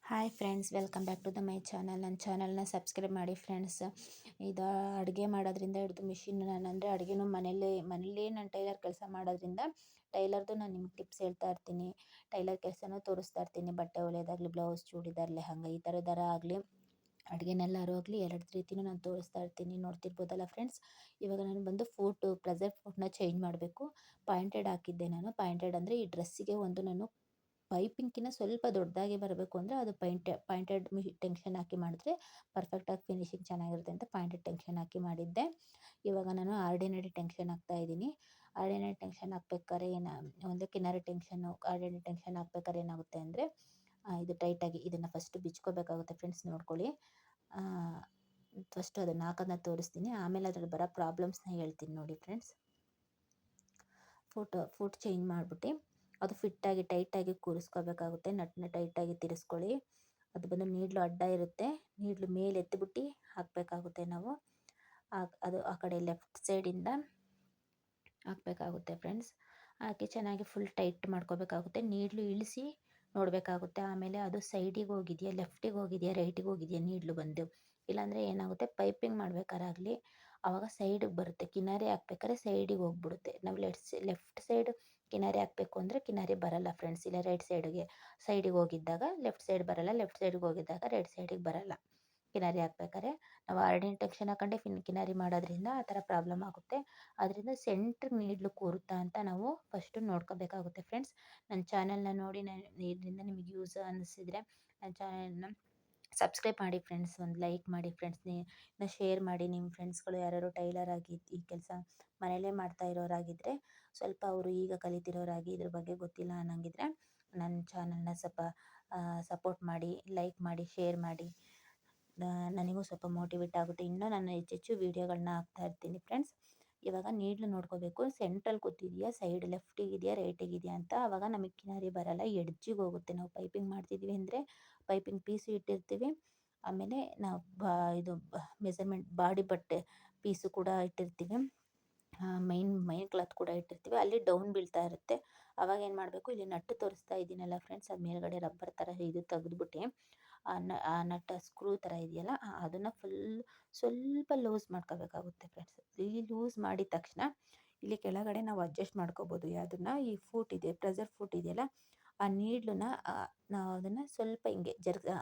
Hi friends, welcome back to my channel. ನನ್ನ ಚಾನಲ್ನ subscribe ಮಾಡಿ ಫ್ರೆಂಡ್ಸ್. ಇದು ಅಡುಗೆ ಮಾಡೋದ್ರಿಂದ ಹಿಡಿದು ಮಿಷಿನ್, ನಾನಂದರೆ ಅಡುಗೆನೂ ಮನೇಲಿ ನಾನು ಟೈಲರ್ ಕೆಲಸ ಮಾಡೋದ್ರಿಂದ ಟೈಲರ್ದು ನಾನು ನಿಮ್ಗೆ ಟಿಪ್ಸ್ ಹೇಳ್ತಾ ಇರ್ತೀನಿ. ಟೈಲರ್ ಕೆಲಸನೂ ತೋರಿಸ್ತಾ ಇರ್ತೀನಿ. ಬಟ್ಟೆ ಹೊಲಿಯೋದಾಗಲಿ, ಬ್ಲೌಸ್, ಚೂಡಿದಾರ್, ಲೆಹಂಗ ಈ ಥರದ್ದಾರ ಆಗಲಿ, ಅಡುಗೆನೆಲ್ಲರೂ ಆಗಲಿ ಎರಡು ರೀತಿಯೂ ನಾನು ತೋರಿಸ್ತಾ ಇರ್ತೀನಿ. ನೋಡ್ತಿರ್ಬೋದಲ್ಲ ಫ್ರೆಂಡ್ಸ್. ಇವಾಗ ನಾನು ಬಂದು ಪ್ರೆಸರ್ ಫುಡ್ನ ಚೇಂಜ್ ಮಾಡಬೇಕು. ಪಾಯಿಂಟೆಡ್ ಹಾಕಿದ್ದೆ ನಾನು. ಪಾಯಿಂಟೆಡ್ ಅಂದರೆ ಈ ಡ್ರೆಸ್ಸಿಗೆ ಒಂದು ನಾನು ಪೈಪಿಂಗ್ಕಿಂತ ಸ್ವಲ್ಪ ದೊಡ್ಡದಾಗಿ ಬರಬೇಕು ಅಂದರೆ ಅದು ಪಾಯಿಂಟೆಡ್ ಟೆನ್ಷನ್ ಹಾಕಿ ಮಾಡಿದ್ರೆ ಪರ್ಫೆಕ್ಟಾಗಿ ಫಿನಿಶಿಂಗ್ ಚೆನ್ನಾಗಿರುತ್ತೆ ಅಂತ ಪಾಯಿಂಟೆಡ್ ಟೆನ್ಷನ್ ಹಾಕಿ ಮಾಡಿದ್ದೆ. ಇವಾಗ ನಾನು ಆರ್ಡಿನರಿ ಟೆನ್ಷನ್ ಹಾಕ್ತಾ ಇದ್ದೀನಿ. ಆರ್ಡಿನರಿ ಟೆನ್ಷನ್ ಹಾಕ್ಬೇಕಾದ್ರೆ ಒಂದು ಕಿನಾರಿ ಆರ್ಡಿನರಿ ಟೆನ್ಷನ್ ಹಾಕ್ಬೇಕಾದ್ರೆ ಏನಾಗುತ್ತೆ ಅಂದರೆ ಇದು ಟೈಟಾಗಿ ಇದನ್ನು ಫಸ್ಟು ಬಿಚ್ಕೋಬೇಕಾಗುತ್ತೆ ಫ್ರೆಂಡ್ಸ್. ನೋಡ್ಕೊಳ್ಳಿ. ಫಸ್ಟು ಅದನ್ನು ಹಾಕೋದನ್ನ ತೋರಿಸ್ತೀನಿ, ಆಮೇಲೆ ಅದ್ರಲ್ಲಿ ಬರೋ ಪ್ರಾಬ್ಲಮ್ಸ್ನ ಹೇಳ್ತೀನಿ ನೋಡಿ ಫ್ರೆಂಡ್ಸ್. ಫುಟ್ ಚೇಂಜ್ ಮಾಡಿಬಿಟ್ಟು ಅದು ಫಿಟ್ಟಾಗಿ ಟೈಟಾಗಿ ಕೂರಿಸ್ಕೋಬೇಕಾಗುತ್ತೆ. ನಟ್ನ ಟೈಟಾಗಿ ತಿರ್ಸ್ಕೊಳ್ಳಿ. ಅದು ಬಂದು ನೀಡ್ಲು ಅಡ್ಡ ಇರುತ್ತೆ, ನೀಡ್ಲು ಮೇಲೆ ಎತ್ತಿಬಿಟ್ಟು ಹಾಕಬೇಕಾಗುತ್ತೆ ನಾವು. ಅದು ಆ ಕಡೆ ಲೆಫ್ಟ್ ಸೈಡಿಂದ ಹಾಕಬೇಕಾಗುತ್ತೆ ಫ್ರೆಂಡ್ಸ್. ಹಾಕಿ ಚೆನ್ನಾಗಿ ಫುಲ್ ಟೈಟ್ ಮಾಡ್ಕೋಬೇಕಾಗುತ್ತೆ. ನೀಡ್ಲು ಇಳಿಸಿ ನೋಡಬೇಕಾಗುತ್ತೆ. ಆಮೇಲೆ ಅದು ಸೈಡಿಗೆ ಹೋಗಿದೆಯಾ, ಲೆಫ್ಟಿಗೆ ಹೋಗಿದೆಯಾ, ರೈಟಿಗೆ ಹೋಗಿದೆಯಾ ನೀಡ್ಲು ಬಂದು. ಇಲ್ಲಾಂದರೆ ಏನಾಗುತ್ತೆ, ಪೈಪಿಂಗ್ ಮಾಡ್ಬೇಕಾರಾಗಲಿ ಆವಾಗ ಸೈಡಿಗೆ ಬರುತ್ತೆ. ಕಿನಾರಿ ಹಾಕ್ಬೇಕಾದ್ರೆ ಸೈಡಿಗೆ ಹೋಗ್ಬಿಡುತ್ತೆ. ನಾವು ಲೆಫ್ಟ್ ಸೈಡ್ ಕಿನಾರಿ ಹಾಕಬೇಕು ಅಂದರೆ ಕಿನಾರಿ ಬರಲ್ಲ ಫ್ರೆಂಡ್ಸ್. ಇಲ್ಲ ರೈಟ್ ಸೈಡಿಗೆ ಹೋಗಿದ್ದಾಗ ಲೆಫ್ಟ್ ಸೈಡ್ ಬರಲ್ಲ, ಲೆಫ್ಟ್ ಸೈಡಿಗೆ ಹೋಗಿದ್ದಾಗ ರೈಟ್ ಸೈಡಿಗೆ ಬರಲ್ಲ. ಕಿನಾರಿ ಹಾಕ್ಬೇಕಾದ್ರೆ ನಾವು ಆರ್ಡಿನರಿ ಟೆನ್ಷನ್ ಹಾಕೊಂಡೆ ಕಿನಾರಿ ಮಾಡೋದ್ರಿಂದ ಆ ಥರ ಪ್ರಾಬ್ಲಮ್ ಆಗುತ್ತೆ. ಅದರಿಂದ ಸೆಂಟ್ರ್ ನೀಡ್ಲು ಕೂರುತ್ತಾ ಅಂತ ನಾವು ಫಸ್ಟು ನೋಡ್ಕೋಬೇಕಾಗುತ್ತೆ ಫ್ರೆಂಡ್ಸ್. ನನ್ನ ಚಾನಲ್ನ ನೋಡಿ ಇದರಿಂದ ನಿಮಗೆ ಯೂಸ್ ಅನ್ನಿಸಿದರೆ ನನ್ನ ಚಾನಲ್ನ ಸಬ್ಸ್ಕ್ರೈಬ್ ಮಾಡಿ ಫ್ರೆಂಡ್ಸ್. ಒಂದು ಲೈಕ್ ಮಾಡಿ ಫ್ರೆಂಡ್ಸ್. ಶೇರ್ ಮಾಡಿ. ನಿಮ್ಮ ಫ್ರೆಂಡ್ಸ್ಗಳು ಯಾರು ಟೈಲರ್ ಆಗಿ ಈ ಕೆಲಸ ಮನೇಲೇ ಮಾಡ್ತಾ ಇರೋರಾಗಿದ್ದರೆ, ಸ್ವಲ್ಪ ಅವರು ಈಗ ಕಲಿತಿರೋರಾಗಿ ಇದ್ರ ಬಗ್ಗೆ ಗೊತ್ತಿಲ್ಲ ಅನ್ನಂಗಿದ್ರೆ ನನ್ನ ಚಾನಲ್ನ ಸ್ವಲ್ಪ ಸಪೋರ್ಟ್ ಮಾಡಿ, ಲೈಕ್ ಮಾಡಿ, ಶೇರ್ ಮಾಡಿ. ನನಗೂ ಸ್ವಲ್ಪ ಮೋಟಿವೇಟ್ ಆಗುತ್ತೆ. ಇನ್ನೂ ನಾನು ಹೆಚ್ಚೆಚ್ಚು ವೀಡಿಯೋಗಳನ್ನ ಹಾಕ್ತಾ ಇರ್ತೀನಿ ಫ್ರೆಂಡ್ಸ್. ಇವಾಗ ನೀಡ್ಲು ನೋಡ್ಕೋಬೇಕು, ಸೆಂಟ್ರಲ್ಲಿ ಕೂತಿದೆಯಾ, ಸೈಡ್ ಲೆಫ್ಟಿಗಿದೆಯಾ, ರೈಟಿಗಿದೆಯಾ ಅಂತ. ಆವಾಗ ನಮಗೆ ಕಿನಾರಿ ಬರಲ್ಲ, ಎಡ್ಜಿಗೆ ಹೋಗುತ್ತೆ. ನಾವು ಪೈಪಿಂಗ್ ಮಾಡ್ತಿದ್ವಿ ಅಂದರೆ ಪೈಪಿಂಗ್ ಪೀಸು ಇಟ್ಟಿರ್ತೀವಿ, ಆಮೇಲೆ ನಾವು ಇದು ಮೆಸರ್ಮೆಂಟ್ ಬಾಡಿ ಬಟ್ಟೆ ಪೀಸು ಕೂಡ ಇಟ್ಟಿರ್ತೀವಿ, ಮೈನ್ ಕ್ಲಾತ್ ಕೂಡ ಇಟ್ಟಿರ್ತೀವಿ. ಅಲ್ಲಿ ಡೌನ್ ಬೀಳ್ತಾ ಇರುತ್ತೆ. ಆವಾಗ ಏನು ಮಾಡಬೇಕು, ಇಲ್ಲಿ ನಟ್ಟು ತೋರಿಸ್ತಾ ಇದ್ದೀನಲ್ಲ ಫ್ರೆಂಡ್ಸ್, ಅದು ಮೇಲ್ಗಡೆ ರಬ್ಬರ್ ಥರ ಇದು ತೆಗೆದ್ಬಿಟ್ಟು ಆ ನಟ್ಟು ಸ್ಕ್ರೂ ಥರ ಇದೆಯಲ್ಲ, ಅದನ್ನು ಸ್ವಲ್ಪ ಲೂಸ್ ಮಾಡ್ಕೋಬೇಕಾಗುತ್ತೆ ಫ್ರೆಂಡ್ಸ್. ಇಲ್ಲಿ ಲೂಸ್ ಮಾಡಿದ ತಕ್ಷಣ ಇಲ್ಲಿ ಕೆಳಗಡೆ ನಾವು ಅಡ್ಜಸ್ಟ್ ಮಾಡ್ಕೋಬೋದು. ಯಾವುದನ್ನು, ಈ ಫೂಟ್ ಇದೆ, ಪ್ರೆಸರ್ ಫೂಟ್ ಇದೆಯಲ್ಲ, ಆ ನೀಡ್ಲನ್ನ ನಾವು ಅದನ್ನು ಸ್ವಲ್ಪ ಹಿಂಗೆ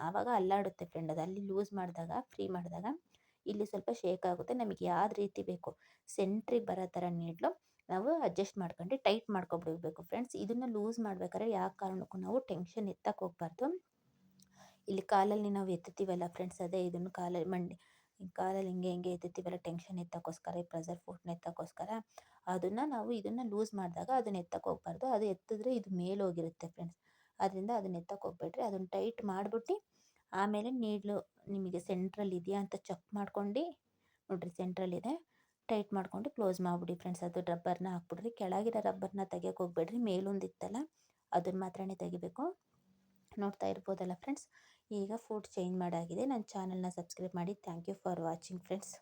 ಆವಾಗ ಅಲ್ಲಾಡುತ್ತೆ ಫ್ರೆಂಡ್. ಅದು ಅಲ್ಲಿ ಲೂಸ್ ಮಾಡಿದಾಗ, ಫ್ರೀ ಮಾಡಿದಾಗ ಇಲ್ಲಿ ಸ್ವಲ್ಪ ಶೇಕ್ ಆಗುತ್ತೆ. ನಮಗೆ ಯಾವ್ದು ರೀತಿ ಬೇಕು ಸೆಂಟ್ರಿಗೆ ಬರೋ ಥರ ನೀಡ್ಲು ನಾವು ಅಡ್ಜಸ್ಟ್ ಮಾಡ್ಕೊಂಡು ಟೈಟ್ ಮಾಡ್ಕೊಬಿಡಬೇಕು ಫ್ರೆಂಡ್ಸ್. ಇದನ್ನು ಲೂಸ್ ಮಾಡ್ಬೇಕಾದ್ರೆ ಯಾವ ಕಾರಣಕ್ಕೂ ನಾವು ಟೆನ್ಷನ್ ಎತ್ತಕ್ಕೆ ಹೋಗ್ಬಾರ್ದು. ಇಲ್ಲಿ ಕಾಲಲ್ಲಿ ನಾವು ಎತ್ತುತ್ತೀವಲ್ಲ ಫ್ರೆಂಡ್ಸ್, ಅದೇ ಇದನ್ನು ಕಾಲಲ್ಲಿ ಹಿಂಗೆ ಎತ್ತುತ್ತೀವಲ್ಲ ಟೆನ್ಷನ್ ಎತ್ತಕ್ಕೋಸ್ಕರ, ಈ ಪ್ರೆಸರ್ ಫುಟ್ನ ಎತ್ತಕ್ಕೋಸ್ಕರ ನಾವು ಇದನ್ನು ಲೂಸ್ ಮಾಡಿದಾಗ ಅದನ್ನು ಎತ್ತಕ್ಕೆ ಹೋಗ್ಬಾರ್ದು. ಅದು ಎತ್ತಿದ್ರೆ ಇದು ಮೇಲೆ ಹೋಗಿರುತ್ತೆ ಫ್ರೆಂಡ್ಸ್. ಅದರಿಂದ ಅದನ್ನ ಎತ್ತಕ್ಕೆ ಹೋಗ್ಬೇಡ್ರಿ. ಅದನ್ನು ಟೈಟ್ ಮಾಡಿಬಿಟ್ಟು ಆಮೇಲೆ ನೀಡ್ಲು ನಿಮಗೆ ಸೆಂಟ್ರಲ್ಲಿ ಇದೆಯಾ ಅಂತ ಚೆಕ್ ಮಾಡ್ಕೊಂಡು ನೋಡಿರಿ, ಸೆಂಟ್ರಲ್ಲಿದೆ, ಟೈಟ್ ಮಾಡ್ಕೊಂಡು ಕ್ಲೋಸ್ ಮಾಡಿಬಿಡಿ ಫ್ರೆಂಡ್ಸ್. ಅದು ರಬ್ಬರ್ನ ಹಾಕ್ಬಿಡ್ರಿ. ಕೆಳಗಿರೋ ರಬ್ಬರ್ನ ತೆಗಿಯೋಕೆ ಹೋಗ್ಬೇಡ್ರಿ, ಮೇಲೊಂದಿತ್ತಲ್ಲ ಅದನ್ನು ಮಾತ್ರನೇ ತೆಗಿಬೇಕು. ನೋಡ್ತಾ ಇರ್ಬೋದಲ್ಲ ಫ್ರೆಂಡ್ಸ್. ಈಗ ಫುಡ್ ಚೇಂಜ್ ಮಾಡಾಗಿದೆ. ನನ್ನ ಚಾನಲ್ನ ಸಬ್ಸ್ಕ್ರೈಬ್ ಮಾಡಿ. Thank you for watching friends.